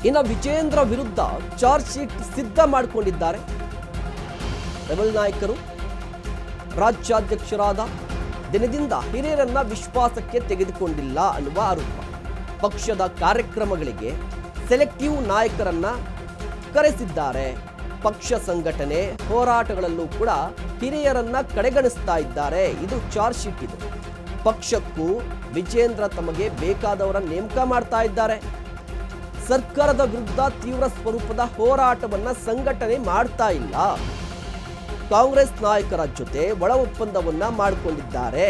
ಇನ್ನು ವಿಜೇಂದ್ರ ವಿರುದ್ಧ charge sheet ಸಿದ್ಧ ಮಾಡಿಕೊಂಡಿದ್ದಾರೆ ರೆಬಲ್ ನಾಯಕರು. ರಾಜ್ಯಾಧ್ಯಕ್ಷರಾದ ದಿನದಿಂದ ಹಿರಿಯರನ್ನ ವಿಶ್ವಾಸಕ್ಕೆ ತೆಗೆದುಕೊಂಡಿಲ್ಲ ಅನ್ನುವ ಆರೋಪ. ಪಕ್ಷದ ಕಾರ್ಯಕ್ರಮಗಳಿಗೆ ಸೆಲೆಕ್ಟಿವ್ ನಾಯಕರನ್ನ ಕರೆಸಿದ್ದಾರೆ. ಪಕ್ಷ ಸಂಘಟನೆ ಹೋರಾಟಗಳಲ್ಲೂ ಕೂಡ ಹಿರಿಯರನ್ನ ಕಡೆಗಣಿಸ್ತಾ ಇದ್ದಾರೆ. ಇದು ಚಾರ್ಜ್ ಶೀಟ್. ಇದು ಪಕ್ಷಕ್ಕೂ ವಿಜೇಂದ್ರ ತಮಗೆ ಬೇಕಾದವರ ನೇಮಕ ಮಾಡ್ತಾ ಇದ್ದಾರೆ. ಸರ್ಕಾರದ ವಿರುದ್ಧ ತೀವ್ರ ಸ್ವರೂಪದ ಹೋರಾಟವನ್ನ ಸಂಘಟನೆ ಮಾಡ್ತಾ ಇಲ್ಲ. ಕಾಂಗ್ರೆಸ್ ನಾಯಕರ ಜೊತೆ ಒಳ ಒಪ್ಪಂದವನ್ನ ಮಾಡಿಕೊಂಡಿದ್ದಾರೆ.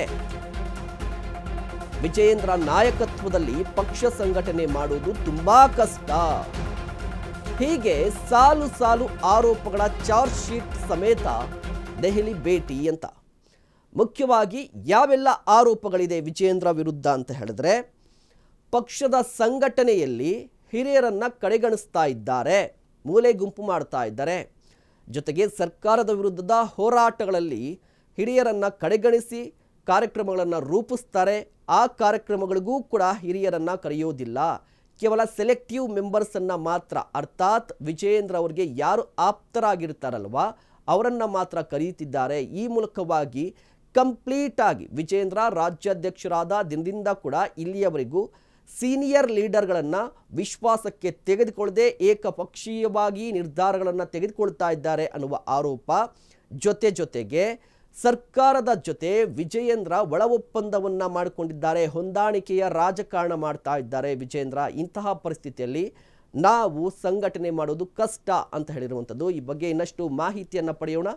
ವಿಜಯೇಂದ್ರ ನಾಯಕತ್ವದಲ್ಲಿ ಪಕ್ಷ ಸಂಘಟನೆ ಮಾಡುವುದು ತುಂಬಾ ಕಷ್ಟ. ಹೀಗೆ ಸಾಲು ಸಾಲು ಆರೋಪಗಳ ಚಾರ್ಜ್ ಶೀಟ್ ಸಮೇತ ದೆಹಲಿ ಭೇಟಿ ಅಂತ. ಮುಖ್ಯವಾಗಿ ಯಾವೆಲ್ಲ ಆರೋಪಗಳಿದೆ ವಿಜಯೇಂದ್ರ ವಿರುದ್ಧ ಅಂತ ಹೇಳಿದ್ರೆ, ಪಕ್ಷದ ಸಂಘಟನೆಯಲ್ಲಿ ಹಿರಿಯರನ್ನ ಕಡೆಗಣಿಸ್ತಾ ಇದ್ದಾರೆ, ಮೂಲೆ ಗುಂಪು ಮಾಡ್ತಾ ಇದ್ದಾರೆ. ಜೊತೆಗೆ ಸರ್ಕಾರದ ವಿರುದ್ಧದ ಹೋರಾಟಗಳಲ್ಲಿ ಹಿರಿಯರನ್ನ ಕಡೆಗಣಿಸಿ ಕಾರ್ಯಕ್ರಮಗಳನ್ನು ರೂಪಿಸ್ತಾರೆ. ಆ ಕಾರ್ಯಕ್ರಮಗಳಿಗೂ ಕೂಡ ಹಿರಿಯರನ್ನ ಕರೆಯೋದಿಲ್ಲ. ಕೇವಲ ಸೆಲೆಕ್ಟಿವ್ ಮೆಂಬರ್ಸನ್ನು ಮಾತ್ರ, ಅರ್ಥಾತ್ ವಿಜಯೇಂದ್ರ ಅವರಿಗೆ ಯಾರು ಆಪ್ತರಾಗಿರ್ತಾರಲ್ವ ಅವರನ್ನು ಮಾತ್ರ ಕರೆಯುತ್ತಿದ್ದಾರೆ. ಈ ಮೂಲಕವಾಗಿ ಕಂಪ್ಲೀಟ್ ಆಗಿ ವಿಜಯೇಂದ್ರ ರಾಜ್ಯಾಧ್ಯಕ್ಷರಾದ ದಿನದಿಂದ ಕೂಡ ಇಲ್ಲಿಯವರೆಗೂ ಸೀನಿಯರ್ ಲೀಡರ್ಗಳನ್ನು ವಿಶ್ವಾಸಕ್ಕೆ ತೆಗೆದುಕೊಳ್ಳದೆ ಏಕಪಕ್ಷೀಯವಾಗಿ ನಿರ್ಧಾರಗಳನ್ನು ತೆಗೆದುಕೊಳ್ತಾ ಇದ್ದಾರೆ ಅನ್ನುವ ಆರೋಪ. ಜೊತೆಗೆ ಸರ್ಕಾರದ ಜೊತೆ ವಿಜಯೇಂದ್ರ ಒಳ ಒಪ್ಪಂದವನ್ನು ಮಾಡಿಕೊಂಡಿದ್ದಾರೆ. ಹೊಂದಾಣಿಕೆಯ ರಾಜಕಾರಣ ಮಾಡ್ತಾ ಇದ್ದಾರೆ ವಿಜಯೇಂದ್ರ. ಇಂತಹ ಪರಿಸ್ಥಿತಿಯಲ್ಲಿ ನಾವು ಸಂಘಟನೆ ಮಾಡೋದು ಕಷ್ಟ ಅಂತ ಹೇಳಿರುವಂಥದ್ದು. ಈ ಬಗ್ಗೆ ಇನ್ನಷ್ಟು ಮಾಹಿತಿಯನ್ನು ಪಡೆಯೋಣ.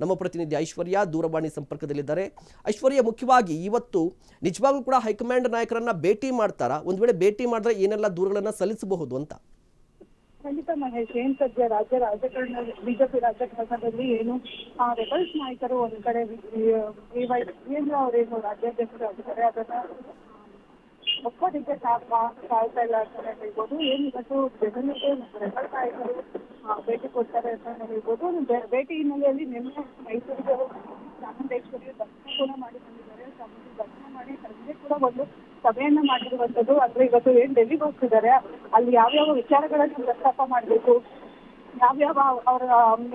ನಮ್ಮ ಪ್ರತಿನಿಧಿ ಐಶ್ವರ್ಯ ದೂರವಾಣಿ ಸಂಪರ್ಕದಲ್ಲಿದ್ದಾರೆ. ಐಶ್ವರ್ಯ, ಮುಖ್ಯವಾಗಿ ಇವತ್ತು ನಿಜವಾಗ್ಲೂ ಕೂಡ ಹೈಕಮಾಂಡ್ ನಾಯಕರನ್ನ ಭೇಟಿ ಮಾಡ್ತಾರಾ? ಒಂದು ವೇಳೆ ಭೇಟಿ ಮಾಡಿದ್ರೆ ಏನೆಲ್ಲ ದೂರುಗಳನ್ನ ಸಲ್ಲಿಸಬಹುದು ಅಂತ? ಖಂಡಿತ ಮಹೇಶ್, ಏನ್ ಸದ್ಯ ರಾಜಕಾರಣ ಬಿಜೆಪಿ ರಾಜಕಾರಣದಲ್ಲಿ ಏನು ರೆಬಲ್ಸ್ ನಾಯಕರು ಒಂದ್ ಕಡೆ ವೀರೇಂದ್ರ ಅವರೇನು ರಾಜ್ಯಾಧ್ಯಕ್ಷರು ಆಗಿದ್ದಾರೆ ಅದನ್ನ ಒಪ್ಪೋದಿಕ್ಕೆ ಸಾಳ್ತಾ ಇಲ್ಲ ಅಂತಾನೆ ಹೇಳ್ಬೋದು. ಏನ್ ಇವತ್ತು ದೆಹಲಿಗೆ ರೆಬಲ್ ನಾಯಕರು ಭೇಟಿ ಕೊಡ್ತಾರೆ ಅಂತಾನೆ ಹೇಳ್ಬೋದು. ಭೇಟಿ ಹಿನ್ನೆಲೆಯಲ್ಲಿ ನಿನ್ನೆ ಮೈಸೂರಿಗೆ ಚಾಮುಂಡೇಶ್ವರಿ ದರ್ಶನ ಕೂಡ ಮಾಡಿ ಬಂದಿದ್ದಾರೆ. ಚಾಮುಂಡಿ ದರ್ಶನ ಮಾಡಿ ಸಂಜೆ ಕೂಡ ಒಂದು ಸಭೆಯನ್ನ ಮಾಡಿರುವಂತದ್ದು. ಅಂದ್ರೆ ಇವತ್ತು ಏನ್ ಡೆಲ್ಲಿಗೆ ಹೋಗ್ತಿದ್ದಾರೆ, ಅಲ್ಲಿ ಯಾವ್ಯಾವ ವಿಚಾರಗಳನ್ನು ಪ್ರಸ್ತಾಪ ಮಾಡಬೇಕು, ಯಾವ್ಯಾವ ಅವರ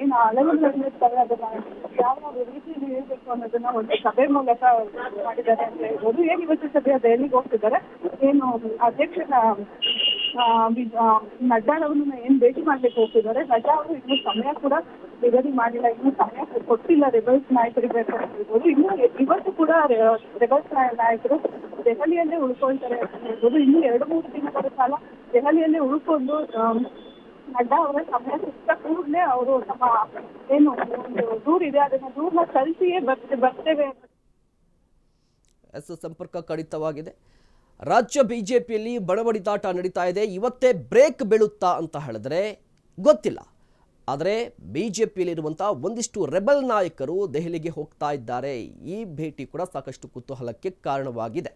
ಏನು ಅಳವುಗಳಿರ್ತಾರೆ ಅದನ್ನ ಯಾವ ರೀತಿಯಲ್ಲಿ ಹೇಳ್ಬೇಕು ಅನ್ನೋದನ್ನ ಒಂದು ಸಭೆ ಮೂಲಕ ಮಾಡಿದ್ದಾರೆ ಅಂತ ಹೇಳ್ಬೋದು. ಏನ್ ಇವತ್ತು ಸದ್ಯ ದೆಹಲಿಗೆ ಹೋಗ್ತಿದ್ದಾರೆ, ಏನು ಅಧ್ಯಕ್ಷನ ನಡ್ಡಾಳವನ್ನು ಏನ್ ಭೇಟಿ ಮಾಡ್ಲಿಕ್ಕೆ ಹೋಗ್ತಿದ್ದಾರೆ. ನಡ್ಡಾ ಅವರು ಇನ್ನು ಸಮಯ ಕೂಡ ನಿಗದಿ ಮಾಡಿಲ್ಲ, ಇನ್ನು ಸಮಯ ಕೊಟ್ಟಿಲ್ಲ ರೆಬಲ್ಸ್ ನಾಯಕರಿಗೆ ಅಂತ ಹೇಳ್ಬೋದು. ಇನ್ನು ಇವತ್ತು ಕೂಡ ರೆಬಲ್ಸ್ ನಾಯಕರು ದೆಹಲಿಯಲ್ಲೇ ಉಳ್ಕೊಳ್ತಾರೆ ಅಂತ ಹೇಳ್ಬೋದು. ಇನ್ನು 2-3 ದಿನಗಳ ಕಾಲ ದೆಹಲಿಯಲ್ಲೇ ಉಳ್ಕೊಂಡು ನಡ್ಡಾ ಅವರ ಸಮಯ ಸಿಕ್ಕ ಕೂಡಲೇ ಅವರು ನಮ್ಮ ಏನು ಒಂದು ದೂರಿದೆ ಅದನ್ನ ದೂರನ್ನ ಸಲ್ಲಿಸಿಯೇ ಬರ್ತೇವೆ. ಸಂಪರ್ಕ ಕಡಿತವಾಗಿದೆ. ರಾಜ್ಯ ಬಿಜೆಪಿಯಲ್ಲಿ ಬಡವಡಿದಾಟ ನಡೀತಾ ಇದೆ. ಇವತ್ತೇ ಬ್ರೇಕ್ ಬೀಳುತ್ತಾ ಅಂತ ಹೇಳಿದ್ರೆ ಗೊತ್ತಿಲ್ಲ. ಆದರೆ ಬಿಜೆಪಿಯಲ್ಲಿರುವಂಥ ಒಂದಿಷ್ಟು ರೆಬಲ್ ನಾಯಕರು ದೆಹಲಿಗೆ ಹೋಗ್ತಾ ಇದ್ದಾರೆ. ಈ ಭೇಟಿ ಕೂಡ ಸಾಕಷ್ಟು ಕುತೂಹಲಕ್ಕೆ ಕಾರಣವಾಗಿದೆ.